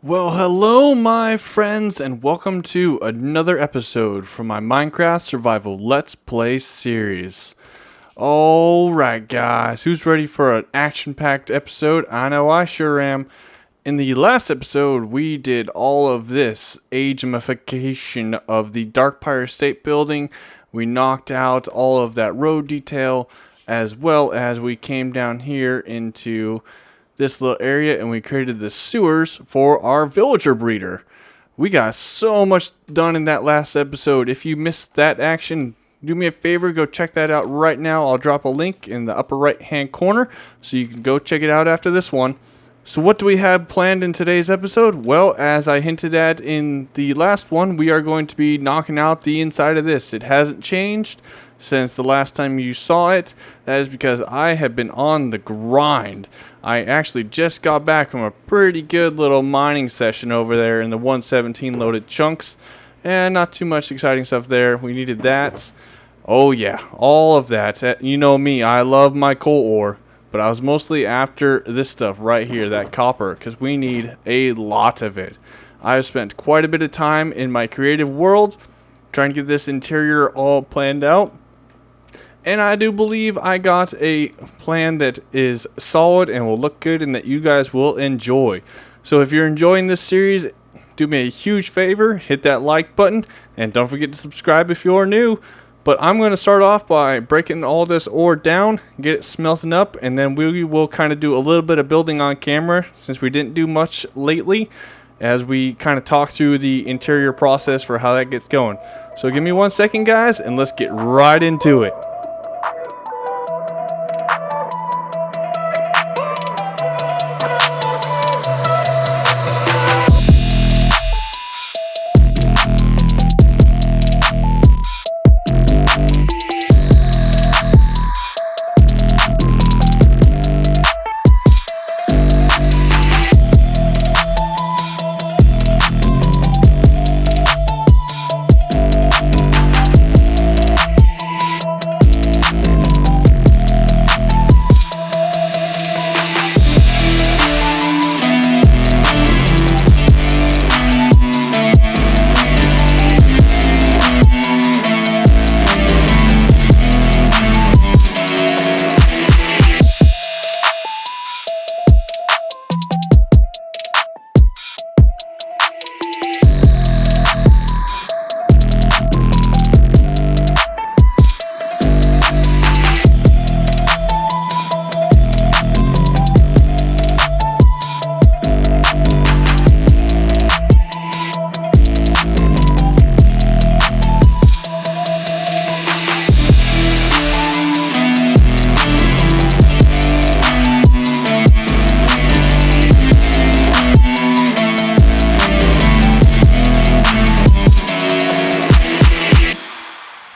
Well, hello, my friends, and welcome to another episode from my Minecraft Survival Let's Play series. Alright, guys, who's ready for an action-packed episode? I know I sure am. In the last episode, we did all of this age-ification of the Darkpire State Building. We knocked out all of that road detail, as well as we came down here into this little area and we created the sewers for our villager breeder. We got so much done in that last episode. If you missed that action, do me a favor, go check that out right now. I'll drop a link in the upper right hand corner so you can go check it out after this one. So what do we have planned in today's episode? Well, as I hinted at in the last one, we are going to be knocking out the inside of this. It hasn't changed since the last time you saw it. That is because I have been on the grind. I actually just got back from a pretty good little mining session over there in the 117 loaded chunks. And not too much exciting stuff there. We needed that. Oh yeah, all of that. You know me, I love my coal ore. But I was mostly after this stuff right here, that copper, because we need a lot of it. I've spent quite a bit of time in my creative world trying to get this interior all planned out. And I do believe I got a plan that is solid and will look good and that you guys will enjoy. So if you're enjoying this series, do me a huge favor, hit that like button, and don't forget to subscribe if you're new. But I'm going to start off by breaking all this ore down, get it smelting up, and then we will kind of do a little bit of building on camera since we didn't do much lately as we kind of talk through the interior process for how that gets going. So give me 1 second, guys, and let's get right into it.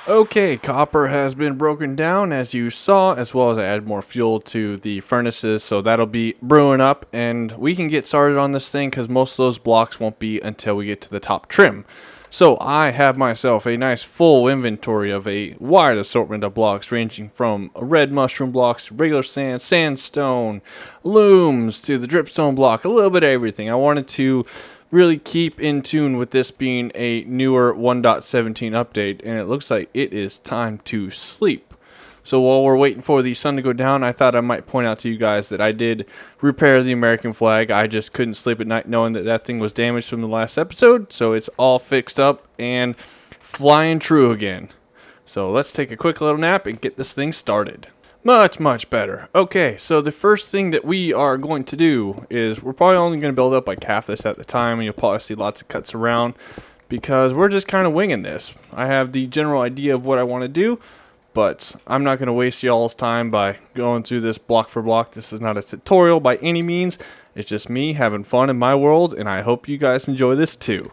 Okay, copper has been broken down as you saw, as well as I added more fuel to the furnaces, so that'll be brewing up and we can get started on this thing because most of those blocks won't be until we get to the top trim. So I have myself a nice full inventory of a wide assortment of blocks ranging from red mushroom blocks to regular sand, sandstone, looms to the dripstone block, a little bit of everything. I wanted to really keep in tune with this being a newer 1.17 update, and it looks like it is time to sleep. So while we're waiting for the sun to go down, I thought I might point out to you guys that I did repair the American flag. I just couldn't sleep at night knowing that that thing was damaged from the last episode, so it's all fixed up and flying true again. So let's take a quick little nap and get this thing started. Much better. Okay, so the first thing that we are going to do is we're probably only going to build up like half this at the time, and you'll probably see lots of cuts around because we're just kind of winging this. I have the general idea of what I want to do, but I'm not going to waste y'all's time by going through this block for block. This is not a tutorial by any means. It's just me having fun in my world, and I hope you guys enjoy this too.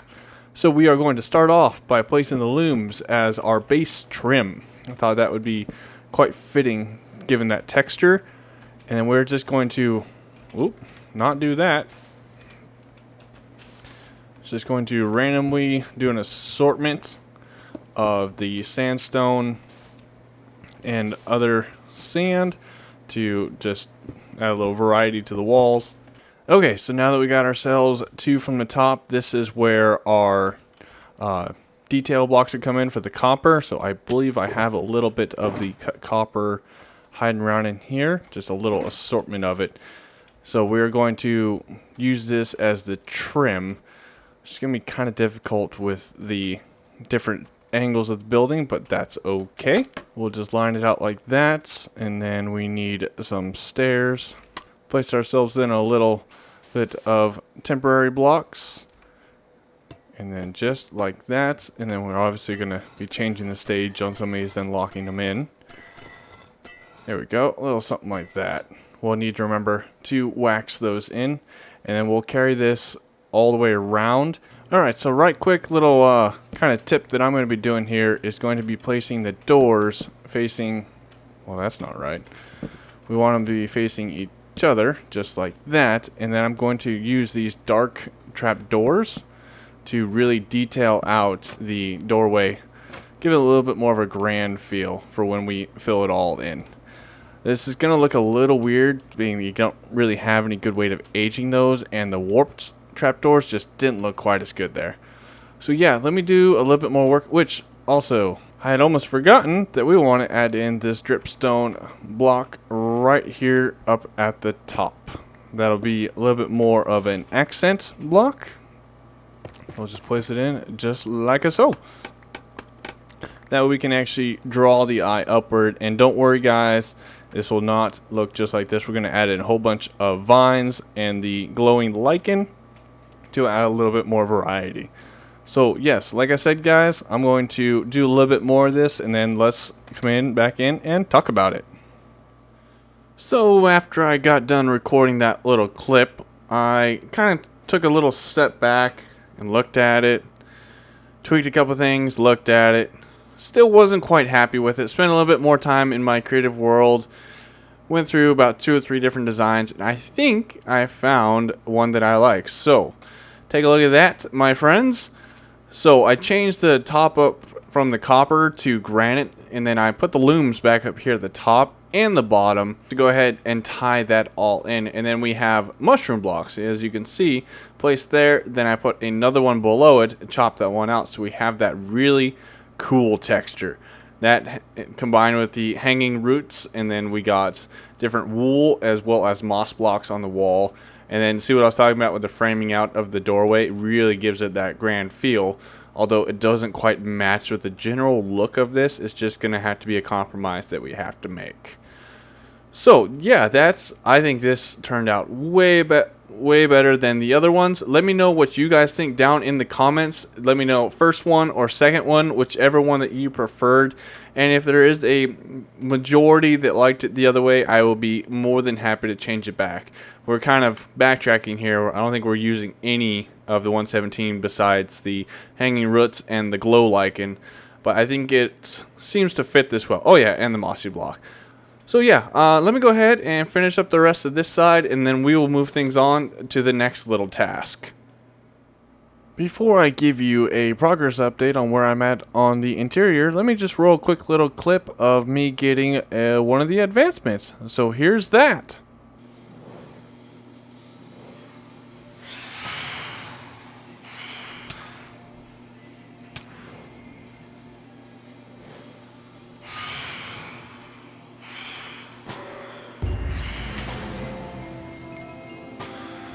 So we are going to start off by placing the looms as our base trim. I thought that would be quite fitting given that texture, and then we're just going to not do that. Just going to randomly do an assortment of the sandstone and other sand to just add a little variety to the walls. Okay, so now that we got ourselves two from the top, this is where our detail blocks would come in for the copper. So I believe I have a little bit of the cut copper hiding around in here, just a little assortment of it. So we're going to use this as the trim. It's going to be kind of difficult with the different angles of the building, but that's okay. We'll just line it out like that, and then we need some stairs. Place ourselves in a little bit of temporary blocks, and then just like that, and then we're obviously going to be changing the stage on some of these, then locking them in. There we go, a little something like that. We'll need to remember to wax those in, and then we'll carry this all the way around. Alright, so right quick little kind of tip that I'm going to be doing here is going to be placing the doors facing, well, that's not right. We want them to be facing each other, just like that, and then I'm going to use these dark trap doors to really detail out the doorway, give it a little bit more of a grand feel for when we fill it all in. This is going to look a little weird, being that you don't really have any good way of aging those, and the warped trapdoors just didn't look quite as good there. So yeah, let me do a little bit more work, which also, I had almost forgotten that we want to add in this dripstone block right here up at the top. That'll be a little bit more of an accent block. We'll just place it in just like so. That way we can actually draw the eye upward, and don't worry guys, this will not look just like this. We're going to add in a whole bunch of vines and the glowing lichen to add a little bit more variety. So yes, like I said guys, I'm going to do a little bit more of this, and then let's come back in and talk about it. So after I got done recording that little clip, I kind of took a little step back and looked at it, tweaked a couple things, looked at it, still wasn't quite happy with it. Spent a little bit more time in my creative world, went through about 2 or 3 different designs, and I think I found one that I like. So take a look at that, my friends. So I changed the top up from the copper to granite, and then I put the looms back up here at the top and the bottom to go ahead and tie that all in. And then we have mushroom blocks, as you can see, placed there. Then I put another one below it and chop that one out, so we have that really cool texture. That combined with the hanging roots, and then we got different wool as well as moss blocks on the wall. And then see what I was talking about with the framing out of the doorway, it really gives it that grand feel. Although it doesn't quite match with the general look of this, it's just going to have to be a compromise that we have to make. So yeah, I think this turned out way better than the other ones. Let me know what you guys think down in the comments. Let me know first one or second one, whichever one that you preferred. And if there is a majority that liked it the other way, I will be more than happy to change it back. We're kind of backtracking here. I don't think we're using any of the 117 besides the hanging roots and the glow lichen, but I think it seems to fit this well. Oh yeah, and the mossy block. So yeah, let me go ahead and finish up the rest of this side, and then we will move things on to the next little task. Before I give you a progress update on where I'm at on the interior, let me just roll a quick little clip of me getting one of the advancements. So here's that.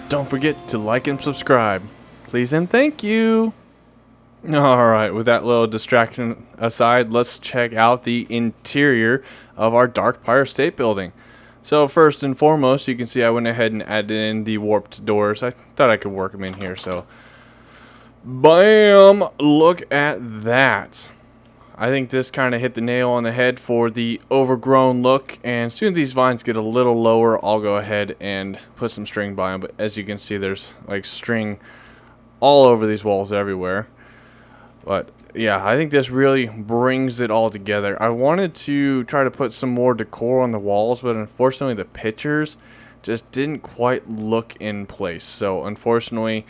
Don't forget to like and subscribe. Please and thank you. Alright, with that little distraction aside, let's check out the interior of our Darkpire State Building. So first and foremost, you can see I went ahead and added in the warped doors. I thought I could work them in here, so bam! Look at that. I think this kind of hit the nail on the head for the overgrown look, and as soon as these vines get a little lower, I'll go ahead and put some string by them. But as you can see, there's like string all over these walls everywhere. But yeah, I think this really brings it all together. I wanted to try to put some more decor on the walls, but unfortunately the pictures just didn't quite look in place. So unfortunately,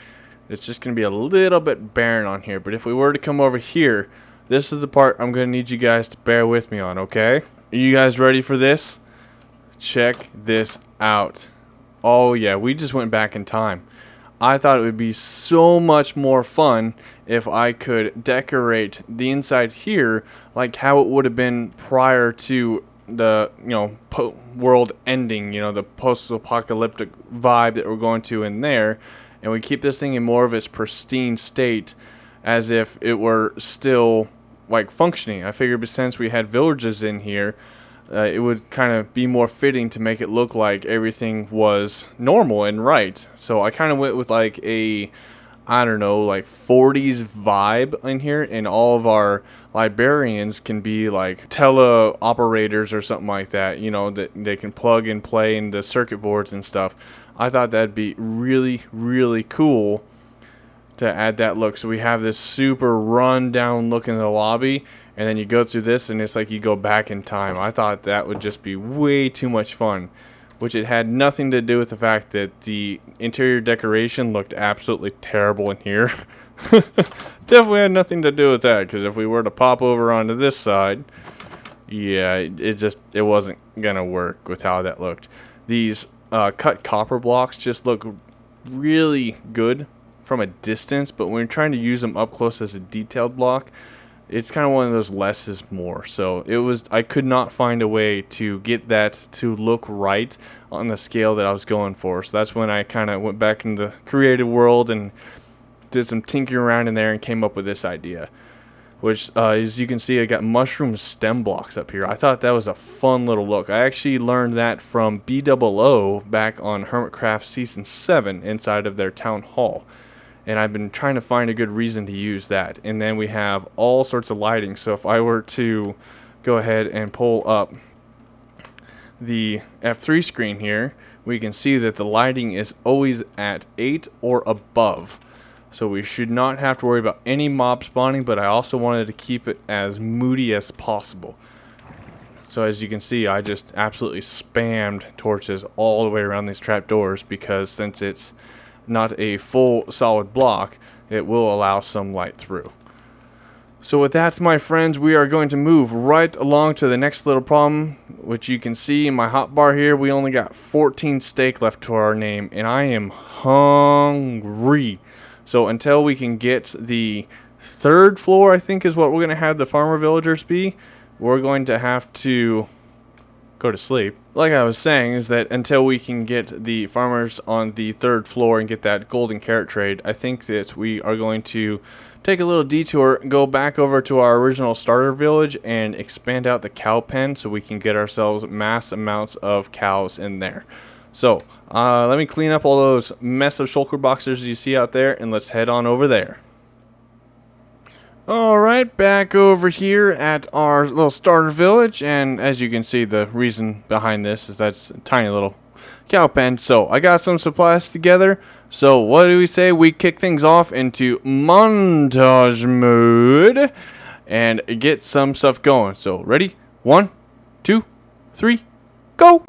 it's just going to be a little bit barren on here. But if we were to come over here, this is the part I'm going to need you guys to bear with me on, okay? Are you guys ready for this? Check this out. Oh yeah, we just went back in time. I thought it would be so much more fun if I could decorate the inside here like how it would have been prior to the, world ending, the post-apocalyptic vibe that we're going to in there, and we keep this thing in more of its pristine state as if it were still like functioning. I figured since we had villages in here, it would kind of be more fitting to make it look like everything was normal and right. So I kind of went with like a, I don't know, like 40s vibe in here, and all of our librarians can be like teleoperators or something like that, that they can plug and play in the circuit boards and stuff. I thought that'd be really, really cool to add that look. So we have this super run down look in the lobby, and then you go through this and it's like you go back in time. I thought that would just be way too much fun, which it had nothing to do with the fact that the interior decoration looked absolutely terrible in here. Definitely had nothing to do with that, because if we were to pop over onto this side, yeah, it wasn't gonna work with how that looked. These cut copper blocks just look really good from a distance, but when you're trying to use them up close as a detailed block, it's kind of one of those less is more. So I could not find a way to get that to look right on the scale that I was going for. So that's when I kind of went back into the creative world and did some tinkering around in there and came up with this idea, which as you can see, I got mushroom stem blocks up here. I thought that was a fun little look. I actually learned that from BOO back on Hermitcraft Season 7 inside of their town hall. And I've been trying to find a good reason to use that. And then we have all sorts of lighting. So if I were to go ahead and pull up the F3 screen here, we can see that the lighting is always at 8 or above. So we should not have to worry about any mob spawning, but I also wanted to keep it as moody as possible. So as you can see, I just absolutely spammed torches all the way around these trapdoors, because since it's not a full solid block, it will allow some light through. So with that, my friends, we are going to move right along to the next little problem, which you can see in my hotbar here. We only got 14 steak left to our name, and I am hungry. So until we can get the third floor, I think is what we're going to have the farmer villagers be, we're going to have to go to sleep. Like I was saying, is that until we can get the farmers on the third floor and get that golden carrot trade, I think that we are going to take a little detour, go back over to our original starter village and expand out the cow pen so we can get ourselves mass amounts of cows in there. So let me clean up all those mess of shulker boxers you see out there, and let's head on over there. Alright, back over here at our little starter village, and as you can see, the reason behind this is that's a tiny little cow pen. So I got some supplies together. So what do we say we kick things off into montage mode and get some stuff going. So ready? 1, 2, 3, go!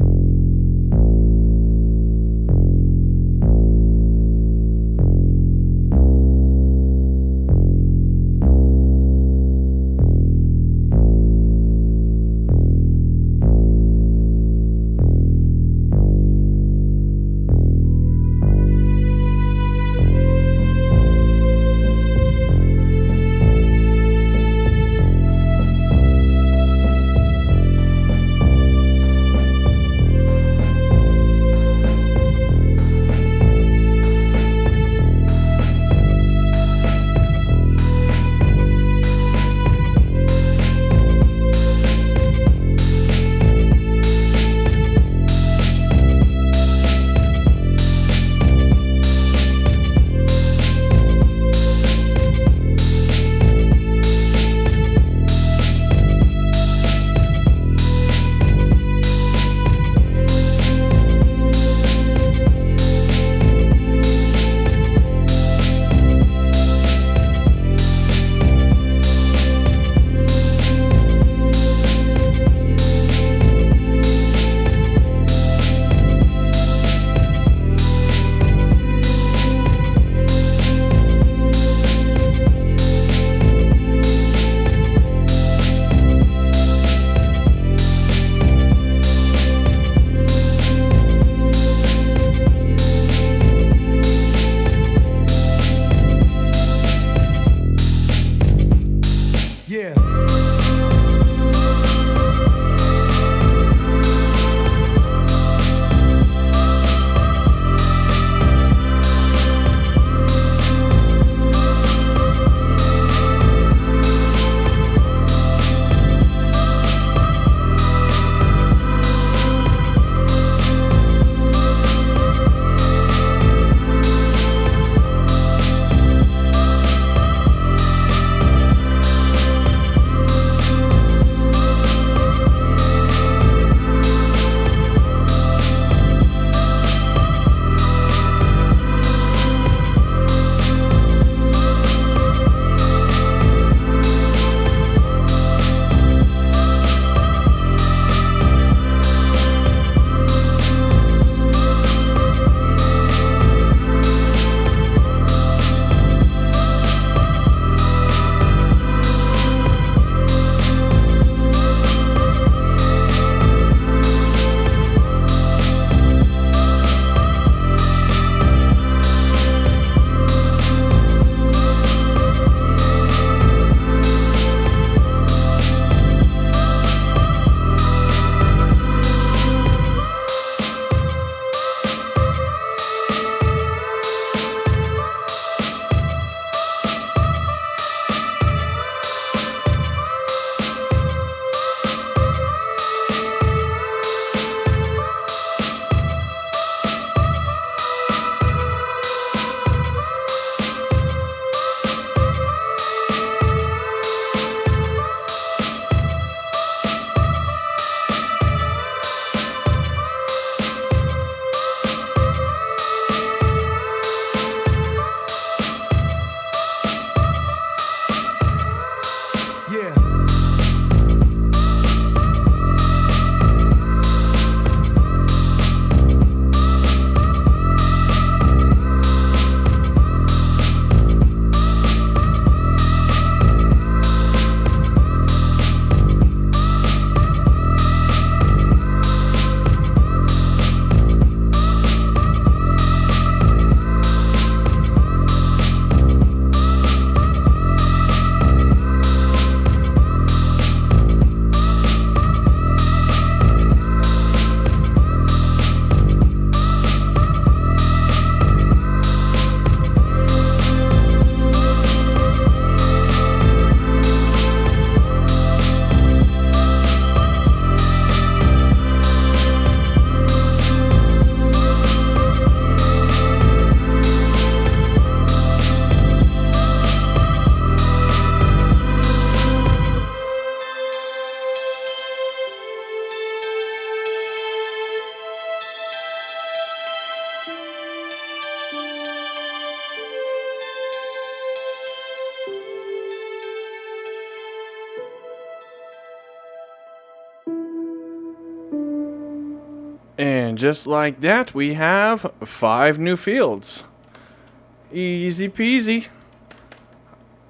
And just like that, we have 5 new fields. Easy peasy.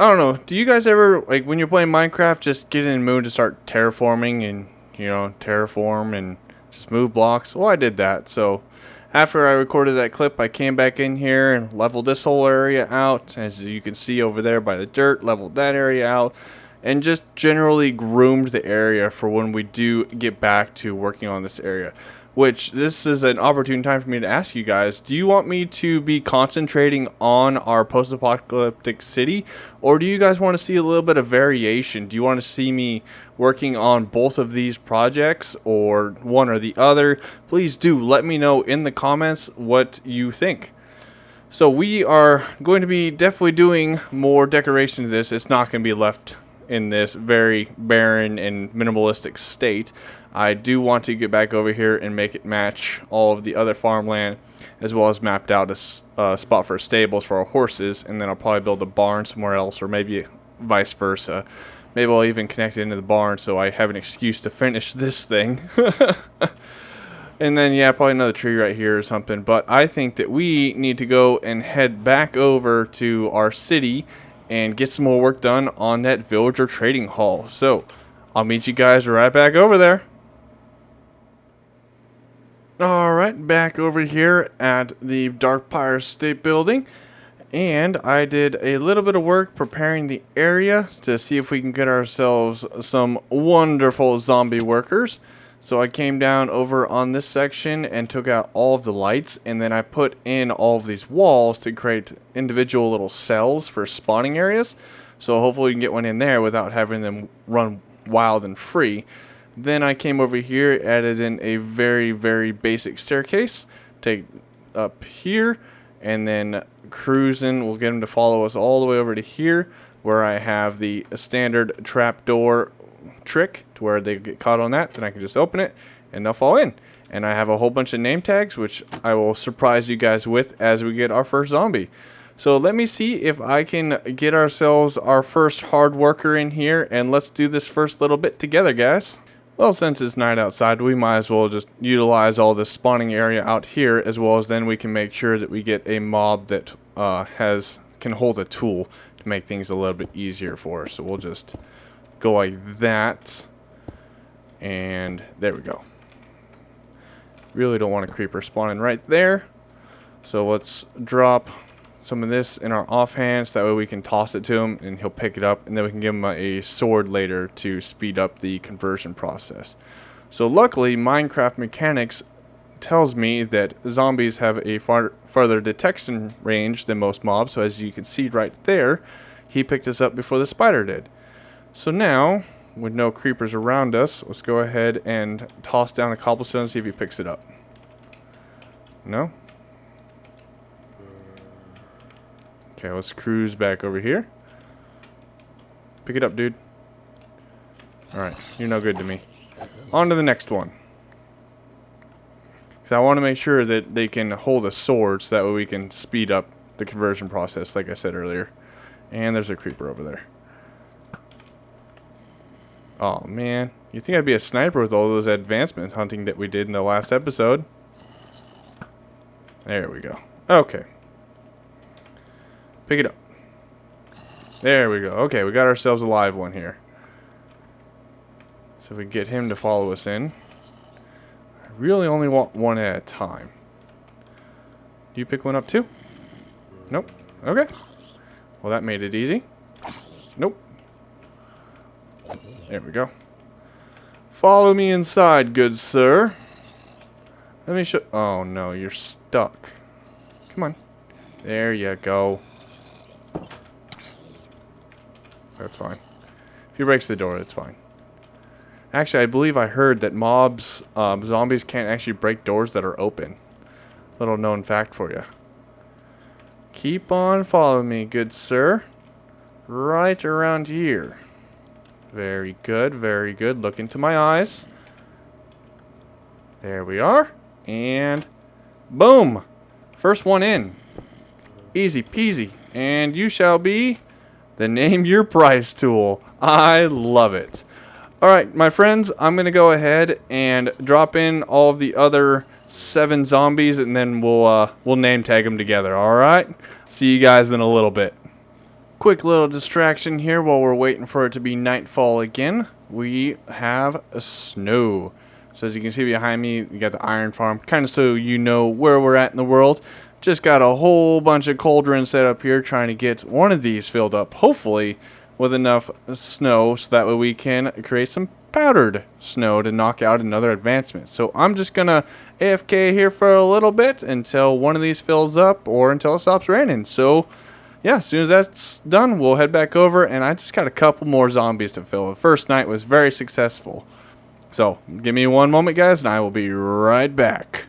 I don't know, do you guys ever, like, when you're playing Minecraft, just get in the mood to start terraforming and, terraform and just move blocks? Well, I did that. So after I recorded that clip, I came back in here and leveled this whole area out. As you can see over there by the dirt, leveled that area out. And just generally groomed the area for when we do get back to working on this area. Which, this is an opportune time for me to ask you guys, do you want me to be concentrating on our post-apocalyptic city? Or do you guys want to see a little bit of variation? Do you want to see me working on both of these projects or one or the other? Please do let me know in the comments what you think. So we are going to be definitely doing more decoration to this. It's not going to be left in this very barren and minimalistic state. I do want to get back over here and make it match all of the other farmland, as well as mapped out a spot for stables for our horses, and then I'll probably build a barn somewhere else, or maybe vice versa. Maybe I'll even connect it into the barn so I have an excuse to finish this thing. And then, yeah, probably another tree right here or something. But I think that we need to go and head back over to our city and get some more work done on that villager trading hall. So I'll meet you guys right back over there. Alright, back over here at the Darkpire State Building. And I did a little bit of work preparing the area to see if we can get ourselves some wonderful zombie workers. So I came down over on this section and took out all of the lights, and then I put in all of these walls to create individual little cells for spawning areas. So hopefully we can get one in there without having them run wild and free. Then I came over here, added in a very, very basic staircase. Take up here, and then cruising, we'll get them to follow us all the way over to here, where I have the standard trapdoor trick to where they get caught on that. Then I can just open it and they'll fall in. And I have a whole bunch of name tags, which I will surprise you guys with as we get our first zombie. So let me see if I can get ourselves our first hard worker in here, and let's do this first little bit together, guys. Well, since it's night outside, we might as well just utilize all this spawning area out here, as well as then we can make sure that we get a mob that can hold a tool to make things a little bit easier for us. So we'll just go like that, and there we go. Really don't want a creeper spawning right there, so let's drop some of this in our offhand so that way we can toss it to him and he'll pick it up, and then we can give him a sword later to speed up the conversion process. So luckily Minecraft mechanics tells me that zombies have a farther detection range than most mobs, so as you can see right there, he picked us up before the spider did. So now, with no creepers around us, let's go ahead and toss down a cobblestone and see if he picks it up. No? Okay, let's cruise back over here. Pick it up, dude. Alright, you're no good to me. On to the next one. Because I want to make sure that they can hold a sword so that way we can speed up the conversion process, like I said earlier. And there's a creeper over there. Oh man, you think I'd be a sniper with all those advancement hunting that we did in the last episode? There we go. Okay. Pick it up. There we go. Okay, we got ourselves a live one here. So we get him to follow us in. I really only want one at a time. Do you pick one up too? Nope. Okay. Well, that made it easy. Nope. There we go. Follow me inside, good sir. Let me show... Oh, no, you're stuck. Come on. There you go. That's fine. If he breaks the door, that's fine. Actually, I believe I heard that zombies can't actually break doors that are open. Little known fact for you. Keep on following me, good sir. Right around here. Very good, very good. Look into my eyes. There we are. And boom. First one in. Easy peasy. And you shall be the name your price tool. I love it. Alright, my friends, I'm going to go ahead and drop in all of the other 7 zombies, and then we'll name tag them together. All right. See you guys in a little bit. Quick little distraction here while we're waiting for it to be nightfall again. We have a snow. So as you can see behind me, you got the iron farm, kind of so you know where we're at in the world. Just got a whole bunch of cauldrons set up here, trying to get one of these filled up, hopefully with enough snow, so that way we can create some powdered snow to knock out another advancement. So I'm just gonna AFK here for a little bit until one of these fills up or until it stops raining. So yeah, as soon as that's done, we'll head back over, and I just got a couple more zombies to fill. The first night was very successful. So give me one moment, guys, and I will be right back.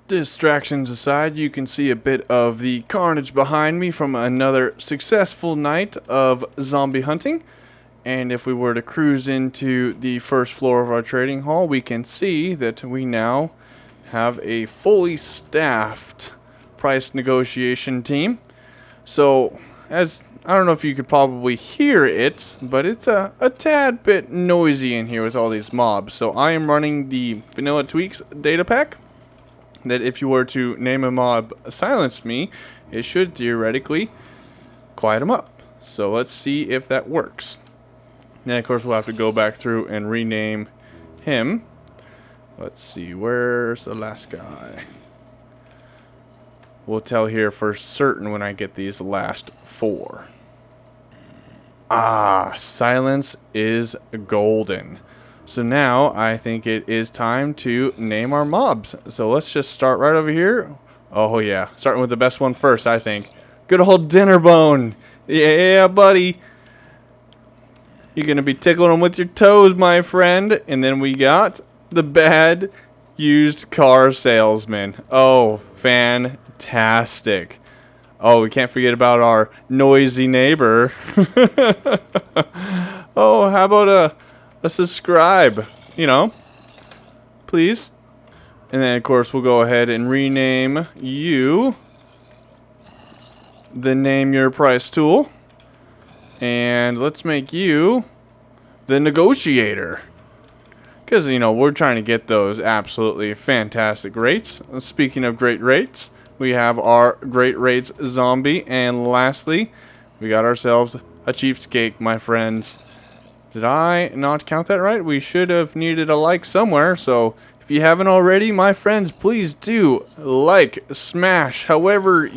Distractions aside, you can see a bit of the carnage behind me from another successful night of zombie hunting. And if we were to cruise into the first floor of our trading hall, we can see that we now have a fully staffed price negotiation team. So, as I don't know if you could probably hear it, but it's a tad bit noisy in here with all these mobs. So I am running the Vanilla Tweaks data pack, that if you were to name a mob silence me, it should theoretically quiet them up. So let's see if that works. Then of course we'll have to go back through and rename him. Let's see, where's the last guy? We'll tell here for certain when I get these last 4. Ah, silence is golden. So now I think it is time to name our mobs. So let's just start right over here. Oh yeah, starting with the best one first, I think. Good old Dinner Bone. Yeah, buddy. You're going to be tickling them with your toes, my friend. And then we got the bad used car salesman. Oh, fantastic. Oh, we can't forget about our noisy neighbor. Oh, how about a subscribe, you know, please. And then, of course, we'll go ahead and rename you the Name Your Price tool. And let's make you the Negotiator. Because, you know, we're trying to get those absolutely fantastic rates. Speaking of great rates, we have our great rates zombie. And lastly, we got ourselves a cheapskate, my friends. Did I not count that right? We should have needed a like somewhere. So if you haven't already, my friends, please do like, smash, however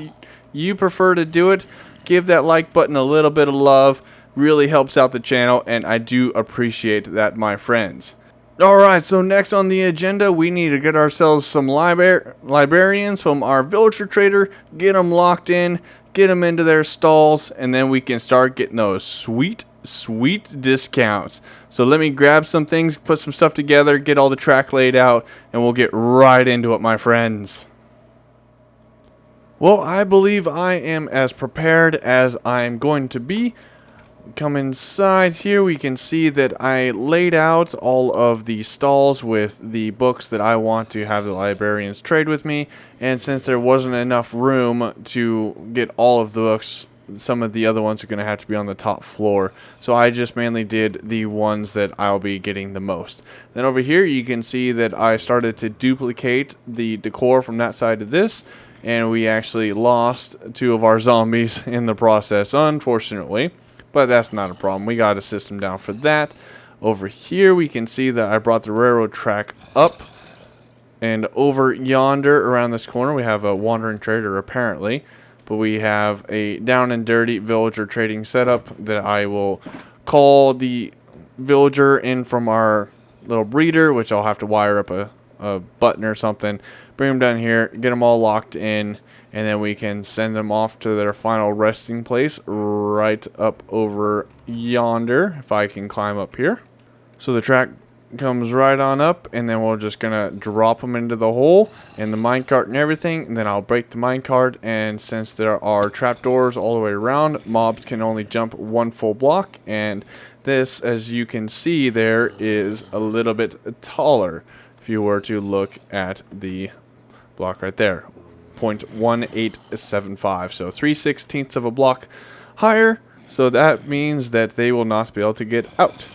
you prefer to do it. Give that like button a little bit of love. Really helps out the channel, and I do appreciate that, my friends. Alright, so next on the agenda, we need to get ourselves some librarians from our villager trader, get them locked in, get them into their stalls, and then we can start getting those sweet discounts. So let me grab some things, put some stuff together, get all the track laid out, and we'll get right into it, my friends. Well, I believe I am as prepared as I'm going to be. Come inside here, we can see that I laid out all of the stalls with the books that I want to have the librarians trade with me. And since there wasn't enough room to get all of the books, some of the other ones are going to have to be on the top floor. So I just mainly did the ones that I'll be getting the most. Then over here, you can see that I started to duplicate the decor from that side to this. And we actually lost 2 of our zombies in the process, unfortunately. But that's not a problem. We got a system down for that. Over here, we can see that I brought the railroad track up. And over yonder, around this corner, we have a wandering trader, apparently. But we have a down and dirty villager trading setup that I will call the villager in from our little breeder, which I'll have to wire up a button or something. Bring them down here, get them all locked in, and then we can send them off to their final resting place right up over yonder, if I can climb up here. So the track comes right on up, and then we're just gonna drop them into the hole and the minecart and everything, and then I'll break the minecart. And since there are trapdoors all the way around, mobs can only jump 1 full block, and this, as you can see, there is a little bit taller if you were to look at the block right there, 0.1875, so 3/16 of a block higher. So that means that they will not be able to get out.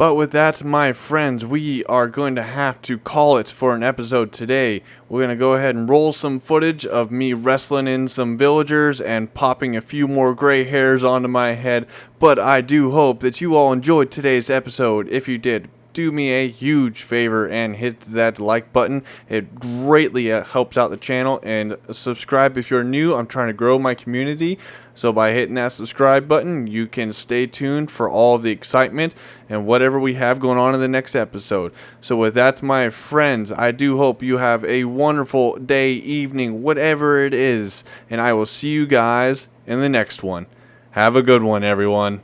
But with that, my friends, we are going to have to call it for an episode today. We're going to go ahead and roll some footage of me wrestling in some villagers and popping a few more gray hairs onto my head. But I do hope that you all enjoyed today's episode. If you did, do me a huge favor and hit that like button. It greatly helps out the channel. And subscribe if you're new. I'm trying to grow my community. So by hitting that subscribe button, you can stay tuned for all of the excitement and whatever we have going on in the next episode. So with that, my friends, I do hope you have a wonderful day, evening, whatever it is. And I will see you guys in the next one. Have a good one, everyone.